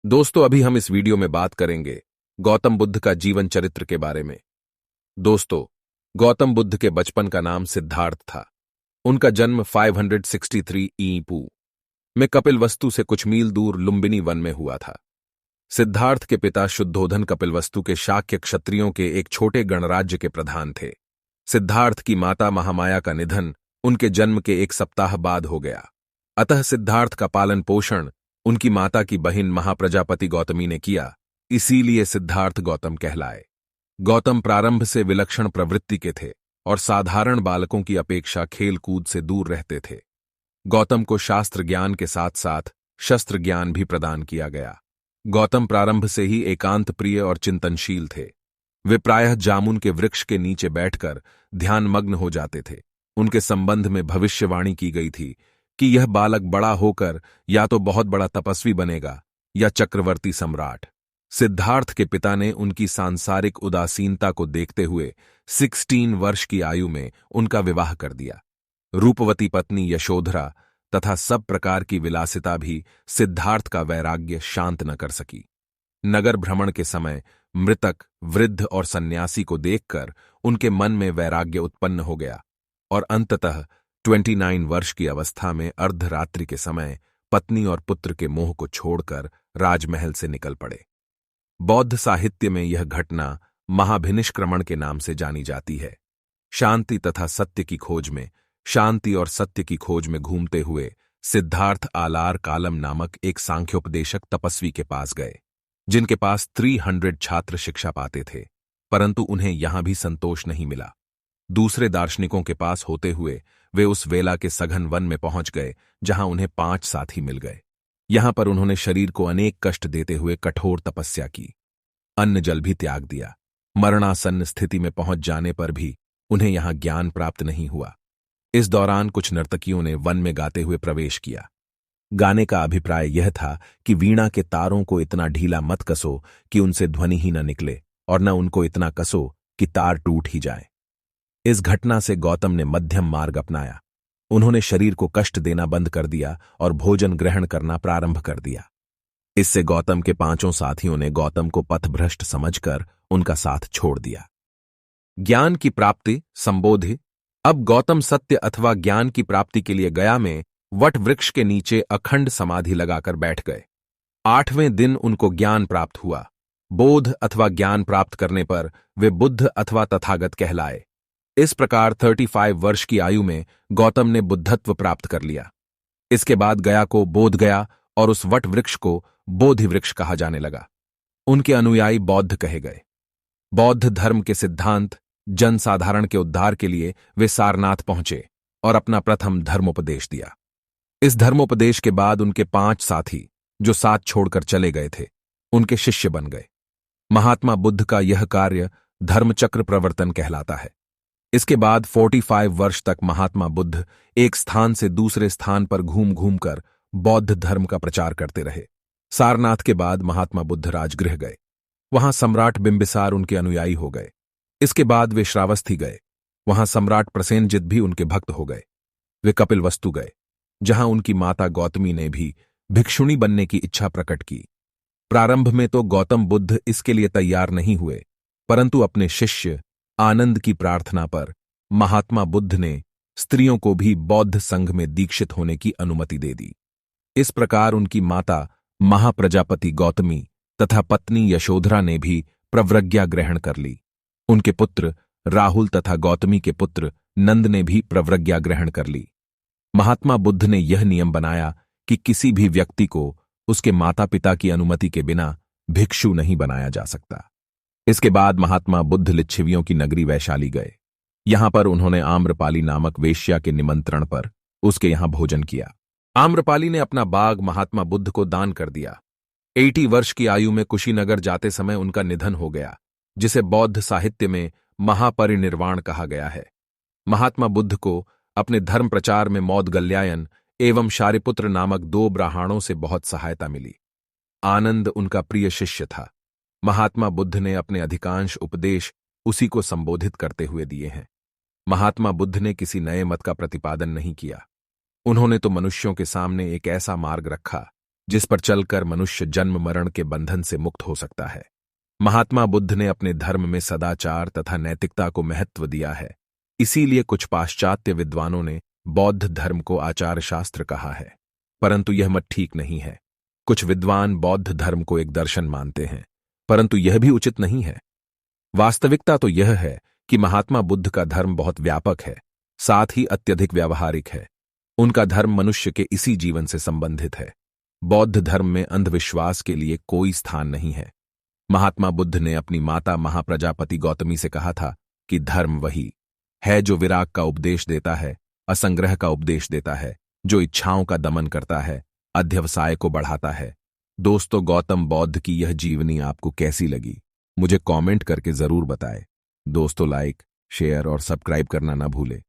दोस्तों, अभी हम इस वीडियो में बात करेंगे गौतम बुद्ध का जीवन चरित्र के बारे में। दोस्तों, गौतम बुद्ध के बचपन का नाम सिद्धार्थ था। उनका जन्म 563 ई.पू. में कपिलवस्तु से कुछ मील दूर लुम्बिनी वन में हुआ था। सिद्धार्थ के पिता शुद्धोधन कपिलवस्तु के शाक्य क्षत्रियों के एक छोटे गणराज्य के प्रधान थे। सिद्धार्थ की माता महामाया का निधन उनके जन्म के एक सप्ताह बाद हो गया। अतः सिद्धार्थ का पालन पोषण उनकी माता की बहिन महाप्रजापति गौतमी ने किया, इसीलिए सिद्धार्थ गौतम कहलाए। गौतम प्रारंभ से विलक्षण प्रवृत्ति के थे और साधारण बालकों की अपेक्षा खेल कूद से दूर रहते थे। गौतम को शास्त्र ज्ञान के साथ साथ शस्त्र ज्ञान भी प्रदान किया गया। गौतम प्रारंभ से ही एकांत प्रिय और चिंतनशील थे। वे प्रायः जामुन के वृक्ष के नीचे बैठकर ध्यानमग्न हो जाते थे। उनके संबंध में भविष्यवाणी की गई थी कि यह बालक बड़ा होकर या तो बहुत बड़ा तपस्वी बनेगा या चक्रवर्ती सम्राट। सिद्धार्थ के पिता ने उनकी सांसारिक उदासीनता को देखते हुए 16 वर्ष की आयु में उनका विवाह कर दिया। रूपवती पत्नी यशोधरा तथा सब प्रकार की विलासिता भी सिद्धार्थ का वैराग्य शांत न कर सकी। नगर भ्रमण के समय मृतक, वृद्ध और सन्यासी को देखकर उनके मन में वैराग्य उत्पन्न हो गया और अंततः 29 वर्ष की अवस्था में अर्धरात्रि के समय पत्नी और पुत्र के मोह को छोड़कर राजमहल से निकल पड़े। बौद्ध साहित्य में यह घटना महाभिनिष्क्रमण के नाम से जानी जाती है। शांति तथा सत्य की खोज में, शांति और सत्य की खोज में घूमते हुए सिद्धार्थ आलार कालम नामक एक सांख्योपदेशक तपस्वी के पास गए, जिनके पास 300 छात्र शिक्षा पाते थे, परंतु उन्हें यहां भी संतोष नहीं मिला। दूसरे दार्शनिकों के पास होते हुए वे उस वेला के सघन वन में पहुंच गए, जहां उन्हें 5 साथी मिल गए। यहां पर उन्होंने शरीर को अनेक कष्ट देते हुए कठोर तपस्या की, अन्न जल भी त्याग दिया। मरणासन्न स्थिति में पहुंच जाने पर भी उन्हें यहां ज्ञान प्राप्त नहीं हुआ। इस दौरान कुछ नर्तकियों ने वन में गाते हुए प्रवेश किया। गाने का अभिप्राय यह था कि वीणा के तारों को इतना ढीला मत कसो कि उनसे ध्वनि ही न निकले, और न उनको इतना कसो कि तार टूट ही जाए। इस घटना से गौतम ने मध्यम मार्ग अपनाया। उन्होंने शरीर को कष्ट देना बंद कर दिया और भोजन ग्रहण करना प्रारंभ कर दिया। इससे गौतम के 5 साथियों ने गौतम को पथभ्रष्ट समझकर उनका साथ छोड़ दिया। ज्ञान की प्राप्ति संबोधि। अब गौतम सत्य अथवा ज्ञान की प्राप्ति के लिए गया में वट वृक्ष के नीचे अखंड समाधि लगाकर बैठ गए। 8वें दिन उनको ज्ञान प्राप्त हुआ। बोध अथवा ज्ञान प्राप्त करने पर वे बुद्ध अथवा तथागत कहलाए। इस प्रकार 35 वर्ष की आयु में गौतम ने बुद्धत्व प्राप्त कर लिया। इसके बाद गया को बोध गया और उस वट वृक्ष को बोधि वृक्ष कहा जाने लगा। उनके अनुयायी बौद्ध कहे गए। बौद्ध धर्म के सिद्धांत जनसाधारण के उद्धार के लिए वे सारनाथ पहुंचे और अपना प्रथम धर्मोपदेश दिया। इस धर्मोपदेश के बाद उनके 5 साथी, जो साथ छोड़कर चले गए थे, उनके शिष्य बन गए। महात्मा बुद्ध का यह कार्य धर्मचक्र प्रवर्तन कहलाता है। इसके बाद 45 वर्ष तक महात्मा बुद्ध एक स्थान से दूसरे स्थान पर घूम घूम कर बौद्ध धर्म का प्रचार करते रहे। सारनाथ के बाद महात्मा बुद्ध राजगृह गए। वहां सम्राट बिंबिसार उनके अनुयायी हो गए। इसके बाद वे श्रावस्ती गए। वहां सम्राट प्रसेनजित भी उनके भक्त हो गए। वे कपिलवस्तु गए, जहां उनकी माता गौतमी ने भी भिक्षुणी बनने की इच्छा प्रकट की। प्रारंभ में तो गौतम बुद्ध इसके लिए तैयार नहीं हुए, परंतु अपने शिष्य आनंद की प्रार्थना पर महात्मा बुद्ध ने स्त्रियों को भी बौद्ध संघ में दीक्षित होने की अनुमति दे दी। इस प्रकार उनकी माता महाप्रजापति गौतमी तथा पत्नी यशोधरा ने भी प्रव्रज्ञा ग्रहण कर ली। उनके पुत्र राहुल तथा गौतमी के पुत्र नंद ने भी प्रव्रज्ञा ग्रहण कर ली। महात्मा बुद्ध ने यह नियम बनाया कि किसी भी व्यक्ति को उसके माता पिता की अनुमति के बिना भिक्षु नहीं बनाया जा सकता। इसके बाद महात्मा बुद्ध लिच्छवियों की नगरी वैशाली गए। यहां पर उन्होंने आम्रपाली नामक वेश्या के निमंत्रण पर उसके यहां भोजन किया। आम्रपाली ने अपना बाग महात्मा बुद्ध को दान कर दिया। 80 वर्ष की आयु में कुशीनगर जाते समय उनका निधन हो गया, जिसे बौद्ध साहित्य में महापरिनिर्वाण कहा गया है। महात्मा बुद्ध को अपने धर्म प्रचार में मौदगल्यायन एवं शारिपुत्र नामक 2 ब्राह्मणों से बहुत सहायता मिली। आनंद उनका प्रिय शिष्य था। महात्मा बुद्ध ने अपने अधिकांश उपदेश उसी को संबोधित करते हुए दिए हैं। महात्मा बुद्ध ने किसी नए मत का प्रतिपादन नहीं किया। उन्होंने तो मनुष्यों के सामने एक ऐसा मार्ग रखा जिस पर चलकर मनुष्य जन्म मरण के बंधन से मुक्त हो सकता है। महात्मा बुद्ध ने अपने धर्म में सदाचार तथा नैतिकता को महत्व दिया है। इसीलिए कुछ पाश्चात्य विद्वानों ने बौद्ध धर्म को आचार शास्त्र कहा है, परंतु यह मत ठीक नहीं है। कुछ विद्वान बौद्ध धर्म को एक दर्शन मानते हैं, परंतु यह भी उचित नहीं है। वास्तविकता तो यह है कि महात्मा बुद्ध का धर्म बहुत व्यापक है, साथ ही अत्यधिक व्यावहारिक है। उनका धर्म मनुष्य के इसी जीवन से संबंधित है। बौद्ध धर्म में अंधविश्वास के लिए कोई स्थान नहीं है। महात्मा बुद्ध ने अपनी माता महाप्रजापति गौतमी से कहा था कि धर्म वही है जो विराग का उपदेश देता है, असंग्रह का उपदेश देता है, जो इच्छाओं का दमन करता है, अध्यवसाय को बढ़ाता है। दोस्तों, गौतम बौद्ध की यह जीवनी आपको कैसी लगी मुझे कमेंट करके जरूर बताएं। दोस्तों, लाइक, शेयर और सब्सक्राइब करना ना भूलें।